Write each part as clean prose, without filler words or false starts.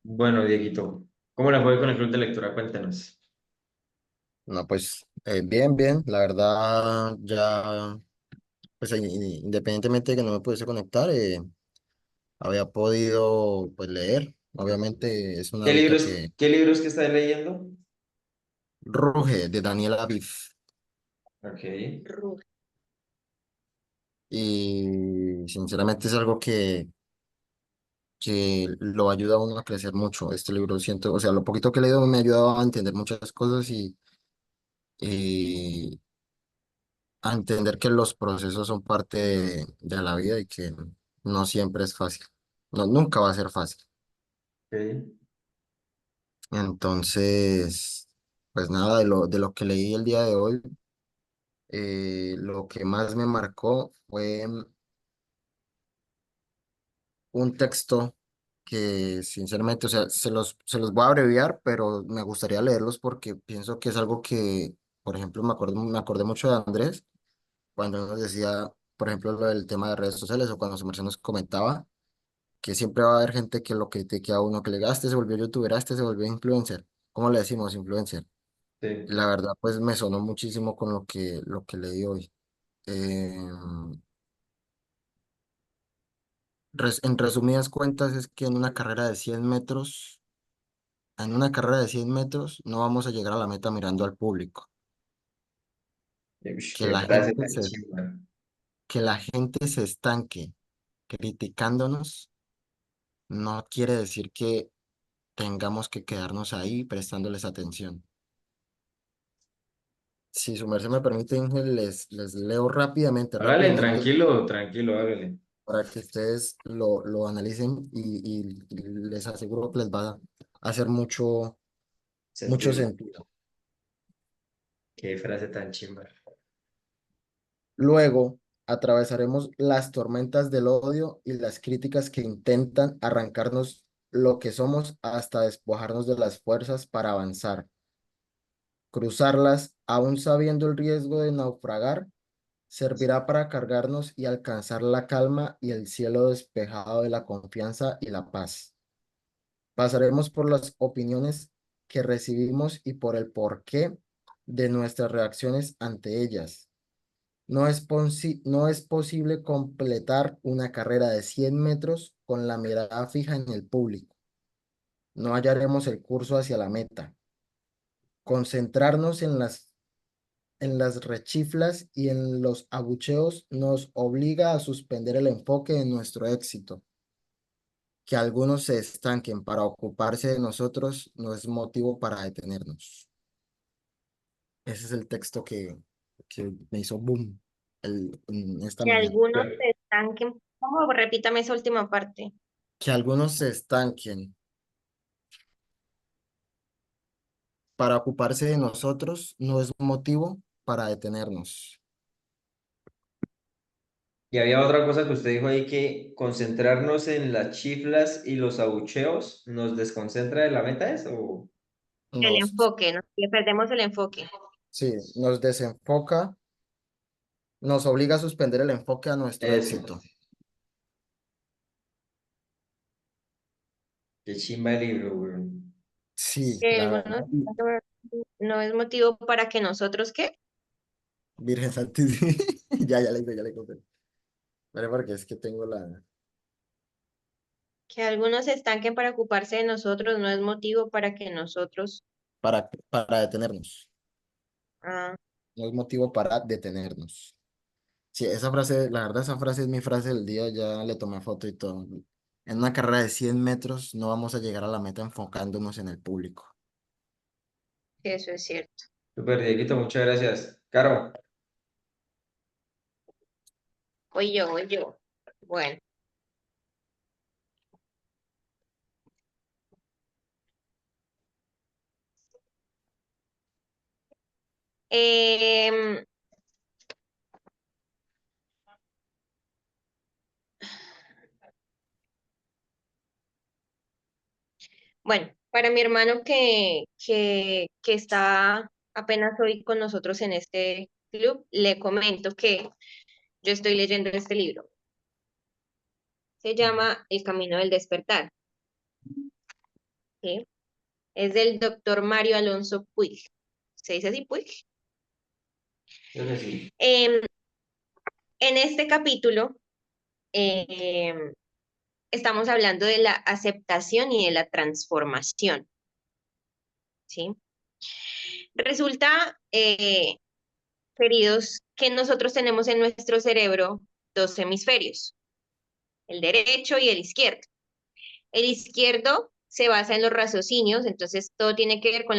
Bueno, Dieguito, ¿cómo le fue con el club de lectura? Cuéntenos. No, pues bien, bien. La verdad, ya, pues independientemente de que no me pudiese conectar, había podido pues leer. Obviamente es un hábito que Qué libros que está leyendo? ruge de Daniel Aviv Ok. y sinceramente es algo que lo ayuda a uno a crecer mucho. Este libro siento, o sea, lo poquito que he leído me ha ayudado a entender muchas cosas y a entender que los procesos son parte de la vida y que no siempre es fácil. No, nunca va a ser fácil. Ok. Entonces, pues nada, de lo que leí el día de hoy, lo que más me marcó fue un texto que sinceramente, o sea, se los voy a abreviar, pero me gustaría leerlos porque pienso que es algo que, por ejemplo, me acordé mucho de Andrés cuando nos decía, por ejemplo, lo del tema de redes sociales o cuando su merced nos comentaba que siempre va a haber gente que lo critique a uno, que le diga, "Ah, este se volvió youtuber, este se volvió influencer". ¿Cómo le decimos influencer? Y Sí. la verdad, pues me sonó muchísimo con lo que leí hoy. Eh, en resumidas cuentas, es que en una carrera de 100 metros, no vamos a llegar a la meta mirando al público. Ush, Que qué la frase gente tan se, chimba. que la gente se estanque criticándonos no quiere decir que tengamos que quedarnos ahí prestándoles atención. Si su merced me permite, Ángel, les leo rápidamente, Hágale, rápidamente, tranquilo, tranquilo, hágale. para que ustedes lo analicen y les aseguro que les va a hacer mucho Sentido. sentido. Qué frase tan chimba. Luego, atravesaremos las tormentas del odio y las críticas que intentan arrancarnos lo que somos hasta despojarnos de las fuerzas para avanzar. Cruzarlas, aún sabiendo el riesgo de naufragar, servirá para cargarnos y alcanzar la calma y el cielo despejado de la confianza y la paz. Pasaremos por las opiniones que recibimos y por el porqué de nuestras reacciones ante ellas. No es posible completar una carrera de 100 metros con la mirada fija en el público. No hallaremos el curso hacia la meta. Concentrarnos en las rechiflas y en los abucheos nos obliga a suspender el enfoque de nuestro éxito. Que algunos se estanquen para ocuparse de nosotros no es motivo para detenernos. Ese es el texto que me hizo boom esta Que mañana. algunos se estanquen. ¿Cómo? Repítame esa última parte. Que algunos se estanquen para ocuparse de nosotros no es motivo para detenernos. Y había otra cosa que usted dijo ahí, que concentrarnos en las chiflas y los abucheos nos desconcentra de la meta, ¿es? ¿O? Nos, Que perdemos el enfoque. sí, nos desenfoca, nos obliga a suspender el enfoque a nuestro Eso. éxito. Qué chimba el libro, weón. Sí, Que la algunos verdad. no es motivo para que nosotros, ¿qué? Virgen Santísima. Ya le conté. Vale, porque es que tengo la... Que algunos se estanquen para ocuparse de nosotros no es motivo para que nosotros. para detenernos. Ah, No es motivo para detenernos. Sí, esa frase, la verdad, esa frase es mi frase del día, ya le tomé foto y todo. En una carrera de 100 metros no vamos a llegar a la meta enfocándonos en el público. que eso es cierto. Super, Dieguito, muchas gracias. Caro. Voy yo, voy yo. Bueno. em, bueno, para mi hermano que está apenas hoy con nosotros en este club, le comento que yo estoy leyendo este libro. Se llama El Camino del Despertar. ¿sí? Es del doctor Mario Alonso Puig. ¿Se dice así, Puig? Creo que sí. Em, en este capítulo em, estamos hablando de la aceptación y de la transformación, ¿sí? Resulta, queridos, que nosotros tenemos en nuestro cerebro dos hemisferios, el derecho y el izquierdo. El izquierdo se basa en los raciocinios, entonces todo tiene que ver con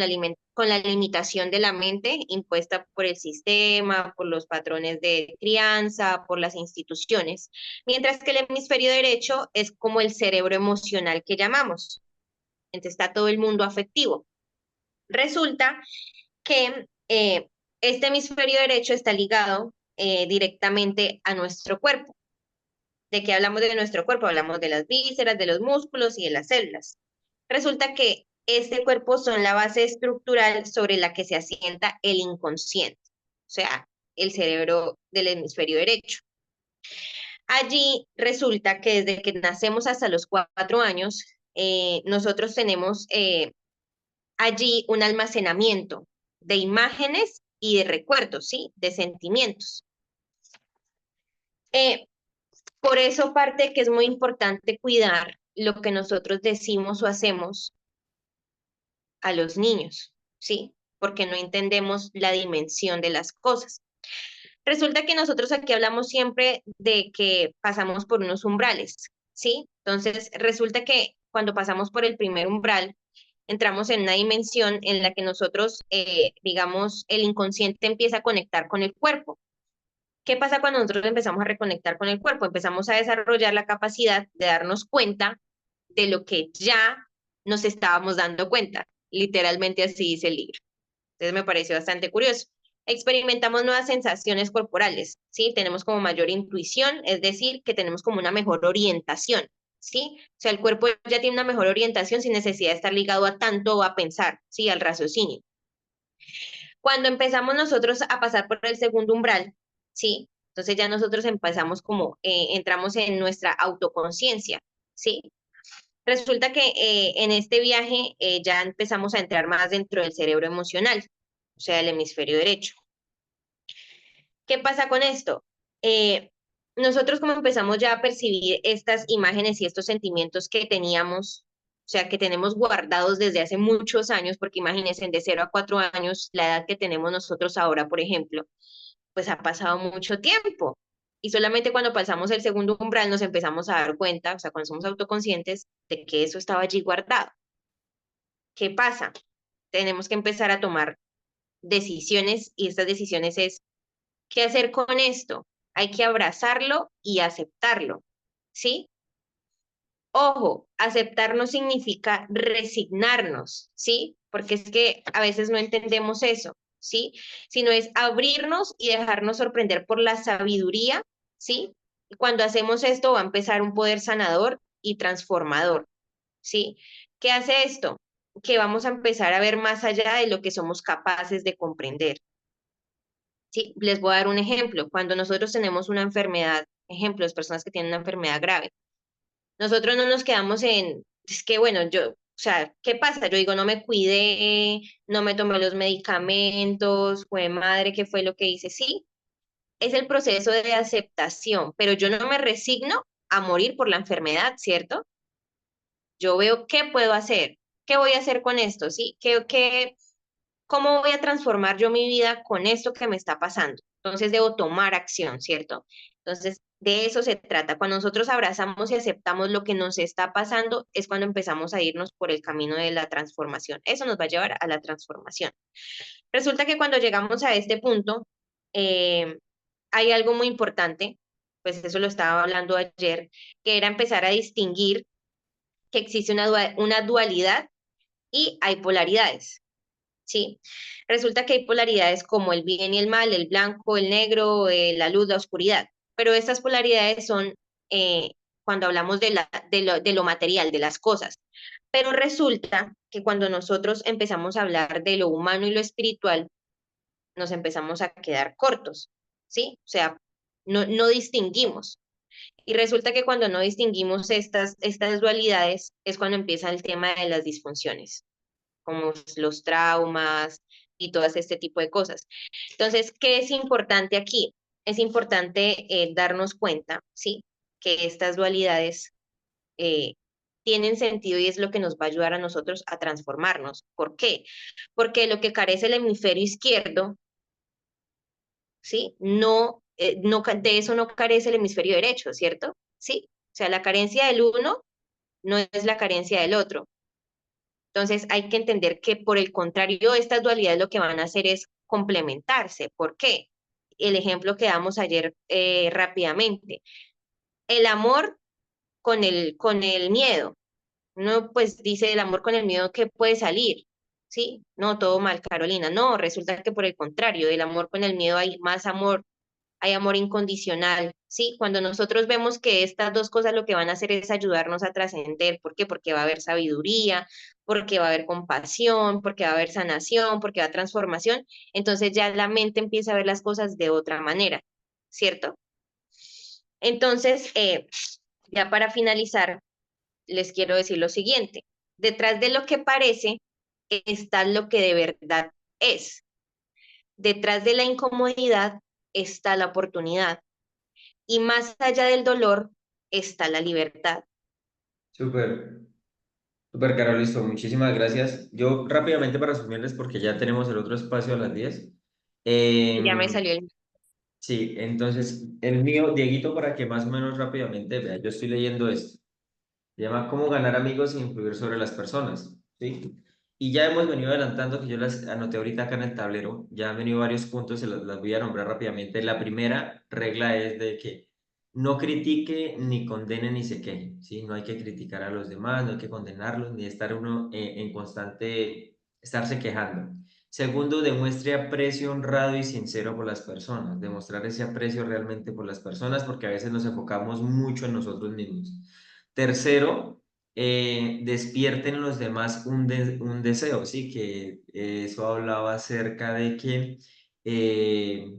con la limitación de la mente impuesta por el sistema, por los patrones de crianza, por las instituciones, mientras que el hemisferio derecho es como el cerebro emocional que llamamos. Entonces está todo el mundo afectivo. Resulta que este hemisferio derecho está ligado directamente a nuestro cuerpo. ¿De qué hablamos de nuestro cuerpo? Hablamos de las vísceras, de los músculos y de las células. Resulta que este cuerpo son la base estructural sobre la que se asienta el inconsciente, o sea, el cerebro del hemisferio derecho. Allí resulta que desde que nacemos hasta los 4 años, nosotros tenemos allí un almacenamiento de imágenes y de recuerdos, ¿sí? De sentimientos. Eh, por eso parte que es muy importante cuidar lo que nosotros decimos o hacemos a los niños, ¿sí? Porque no entendemos la dimensión de las cosas. Resulta que nosotros aquí hablamos siempre de que pasamos por unos umbrales, ¿sí? Entonces, resulta que cuando pasamos por el primer umbral, entramos en una dimensión en la que nosotros, digamos, el inconsciente empieza a conectar con el cuerpo. ¿Qué pasa cuando nosotros empezamos a reconectar con el cuerpo? Empezamos a desarrollar la capacidad de darnos cuenta de lo que ya nos estábamos dando cuenta. Literalmente así dice el libro. Entonces me pareció bastante curioso. Experimentamos nuevas sensaciones corporales, ¿sí? Tenemos como mayor intuición, es decir, que tenemos como una mejor orientación, ¿sí? O sea, el cuerpo ya tiene una mejor orientación sin necesidad de estar ligado a tanto o a pensar, ¿sí? Al raciocinio. Cuando empezamos nosotros a pasar por el segundo umbral, ¿sí? Entonces ya nosotros empezamos como, entramos en nuestra autoconciencia, ¿sí? Resulta que en este viaje ya empezamos a entrar más dentro del cerebro emocional, o sea, el hemisferio derecho. ¿Qué pasa con esto? Eh, nosotros como empezamos ya a percibir estas imágenes y estos sentimientos que teníamos, o sea, que tenemos guardados desde hace muchos años, porque imagínense, de 0 a 4 años, la edad que tenemos nosotros ahora, por ejemplo, pues ha pasado mucho tiempo. Y solamente cuando pasamos el segundo umbral nos empezamos a dar cuenta, o sea, cuando somos autoconscientes, de que eso estaba allí guardado. ¿Qué pasa? Tenemos que empezar a tomar decisiones y estas decisiones es, ¿qué hacer con esto? Hay que abrazarlo y aceptarlo, ¿sí? Ojo, aceptar no significa resignarnos, ¿sí? Porque es que a veces no entendemos eso, ¿sí? Sino es abrirnos y dejarnos sorprender por la sabiduría, ¿sí? Y cuando hacemos esto va a empezar un poder sanador y transformador, ¿sí? ¿Qué hace esto? Que vamos a empezar a ver más allá de lo que somos capaces de comprender, ¿sí? Les voy a dar un ejemplo. Cuando nosotros tenemos una enfermedad, ejemplos, personas que tienen una enfermedad grave, nosotros no nos quedamos en, es que bueno, yo, o sea, ¿qué pasa? Yo digo, no me cuidé, no me tomé los medicamentos, fue madre, ¿qué fue lo que hice? Sí, es el proceso de aceptación, pero yo no me resigno a morir por la enfermedad, ¿cierto? Yo veo qué puedo hacer, qué voy a hacer con esto, ¿sí? ¿Cómo voy a transformar yo mi vida con esto que me está pasando? Entonces debo tomar acción, ¿cierto? Entonces, de eso se trata. Cuando nosotros abrazamos y aceptamos lo que nos está pasando, es cuando empezamos a irnos por el camino de la transformación. Eso nos va a llevar a la transformación. Resulta que cuando llegamos a este punto, eh, hay algo muy importante, pues eso lo estaba hablando ayer, que era empezar a distinguir que existe una dualidad y hay polaridades. ¿Sí? Resulta que hay polaridades como el bien y el mal, el blanco, el negro, la luz, la oscuridad, pero estas polaridades son eh, cuando hablamos de lo material, de las cosas. Pero resulta que cuando nosotros empezamos a hablar de lo humano y lo espiritual, nos empezamos a quedar cortos, ¿sí? O sea, no distinguimos. Y resulta que cuando no distinguimos estas dualidades es cuando empieza el tema de las disfunciones, como los traumas y todas este tipo de cosas. Entonces, ¿qué es importante aquí? Es importante darnos cuenta, ¿sí? Que estas dualidades eh, tienen sentido y es lo que nos va a ayudar a nosotros a transformarnos. ¿Por qué? Porque lo que carece el hemisferio izquierdo, ¿sí? No, de eso no carece el hemisferio derecho, ¿cierto? ¿Sí? O sea, la carencia del uno no es la carencia del otro. Entonces hay que entender que por el contrario, estas dualidades lo que van a hacer es complementarse. ¿Por qué? El ejemplo que damos ayer rápidamente. El amor con el miedo. Uno pues dice el amor con el miedo que puede salir. ¿Sí? No, todo mal, Carolina. No, resulta que por el contrario, del amor con el miedo hay más amor, hay amor incondicional, ¿sí? Cuando nosotros vemos que estas dos cosas lo que van a hacer es ayudarnos a trascender, ¿por qué? Porque va a haber sabiduría, porque va a haber compasión, porque va a haber sanación, porque va a haber transformación, entonces ya la mente empieza a ver las cosas de otra manera, ¿cierto? Entonces, ya para finalizar, les quiero decir lo siguiente, detrás de lo que parece está lo que de verdad es. Detrás de la incomodidad está la oportunidad. Y más allá del dolor está la libertad. Súper, súper, Carol, listo. Muchísimas gracias. Yo rápidamente para resumirles, porque ya tenemos el otro espacio a las 10. Y ya me Em, salió el... sí, entonces el mío, Dieguito, para que más o menos rápidamente vea, yo estoy leyendo esto. Se llama Cómo ganar amigos e influir sobre las personas, ¿sí? Y ya hemos venido adelantando, que yo las anoté ahorita acá en el tablero, ya han venido varios puntos, se las voy a nombrar rápidamente. La primera regla es de que no critique, ni condene, ni se queje, ¿sí? No hay que criticar a los demás, no hay que condenarlos, ni estar uno en constante, estarse quejando. Segundo, demuestre aprecio honrado y sincero por las personas, demostrar ese aprecio realmente por las personas, porque a veces nos enfocamos mucho en nosotros mismos. Tercero, despierten en los demás un deseo, ¿sí? Que eso hablaba acerca de que eh,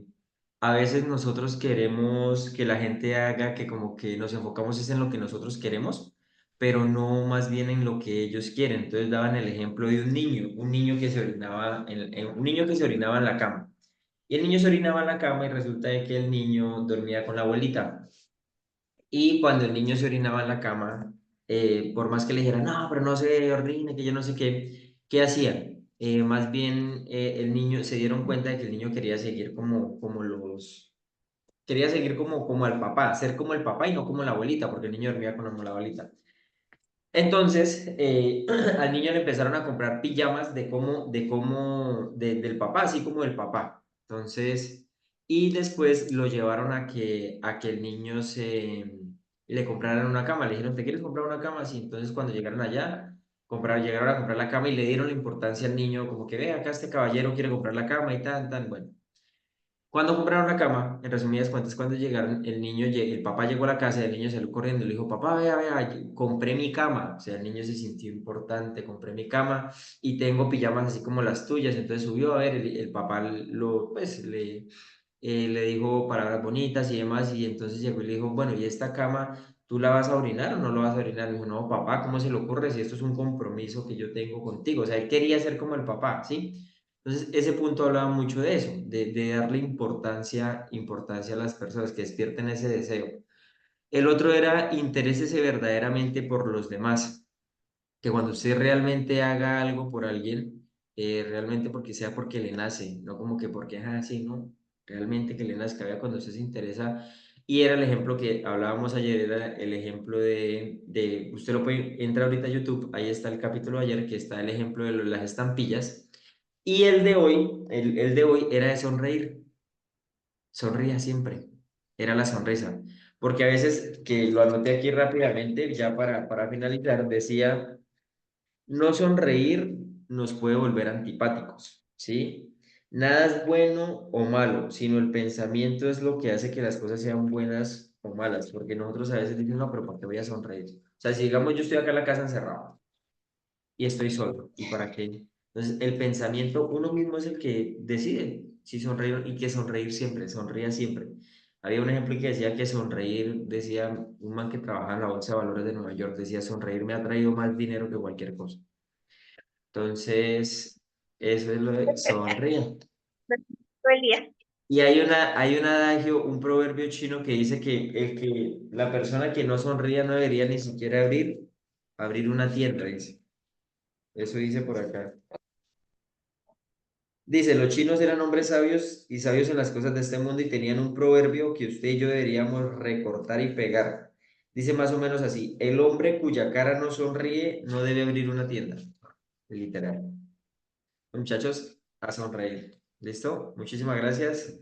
a veces nosotros queremos que la gente haga, que como que nos enfocamos es en lo que nosotros queremos, pero no más bien en lo que ellos quieren. Entonces daban el ejemplo de un niño que se orinaba un niño que se orinaba en la cama. Y el niño se orinaba en la cama y resulta de que el niño dormía con la abuelita. Y cuando el niño se orinaba en la cama, por más que le dijera, no, pero no se orine, que yo no sé qué, ¿qué hacía? Más bien el niño, se dieron cuenta de que el niño quería seguir quería seguir como el papá, ser como el papá y no como la abuelita, porque el niño dormía como la abuelita. Entonces, al niño le empezaron a comprar pijamas del papá, así como del papá. Entonces, y después lo llevaron a que el niño le compraran una cama. Le dijeron, ¿te quieres comprar una cama? Sí. Entonces, cuando llegaron allá, llegaron a comprar la cama y le dieron la importancia al niño, como que ve, acá este caballero quiere comprar la cama y tan, tan, bueno. Cuando compraron la cama, en resumidas cuentas, cuando llegaron, el papá llegó a la casa y el niño salió corriendo y le dijo, papá, vea, vea, compré mi cama. O sea, el niño se sintió importante, compré mi cama y tengo pijamas así como las tuyas. Entonces subió a ver, el papá le dijo palabras bonitas y demás, y entonces llegó y le dijo, bueno, ¿y esta cama tú la vas a orinar o no la vas a orinar? Le dijo, no, papá, ¿cómo se le ocurre si esto es un compromiso que yo tengo contigo? O sea, él quería ser como el papá, ¿sí? Entonces, ese punto hablaba mucho de eso, de darle importancia a las personas que despierten ese deseo. El otro era interésese verdaderamente por los demás, que cuando usted realmente haga algo por alguien, realmente porque le nace, no como que porque es así, ¿no? Realmente que le nazca, vea cuando usted se interesa. Y era el ejemplo que hablábamos ayer, era el ejemplo usted lo puede entrar ahorita a YouTube, ahí está el capítulo de ayer, que está el ejemplo de las estampillas. Y el de hoy era de sonreír. Sonría siempre. Era la sonrisa. Porque a veces, que lo anoté aquí rápidamente, ya para finalizar, decía, no sonreír nos puede volver antipáticos, ¿sí? Nada es bueno o malo, sino el pensamiento es lo que hace que las cosas sean buenas o malas. Porque nosotros a veces decimos, no, pero ¿por qué voy a sonreír? O sea, si digamos yo estoy acá en la casa encerrado y estoy solo. ¿Y para qué? Entonces, el pensamiento, uno mismo es el que decide si sonreír y que sonreír siempre, sonría siempre. Había un ejemplo que decía que sonreír, decía un man que trabaja en la Bolsa de Valores de Nueva York, decía sonreír me ha traído más dinero que cualquier cosa. Entonces, eso es lo de sonríe. Todo el día. Y hay un adagio, un proverbio chino que dice que la persona que no sonría no debería ni siquiera abrir una tienda, dice. Eso dice por acá. Dice, los chinos eran hombres sabios y sabios en las cosas de este mundo y tenían un proverbio que usted y yo deberíamos recortar y pegar. Dice más o menos así, el hombre cuya cara no sonríe no debe abrir una tienda. Literal. Muchachos, a sonreír. ¿Listo? Muchísimas gracias.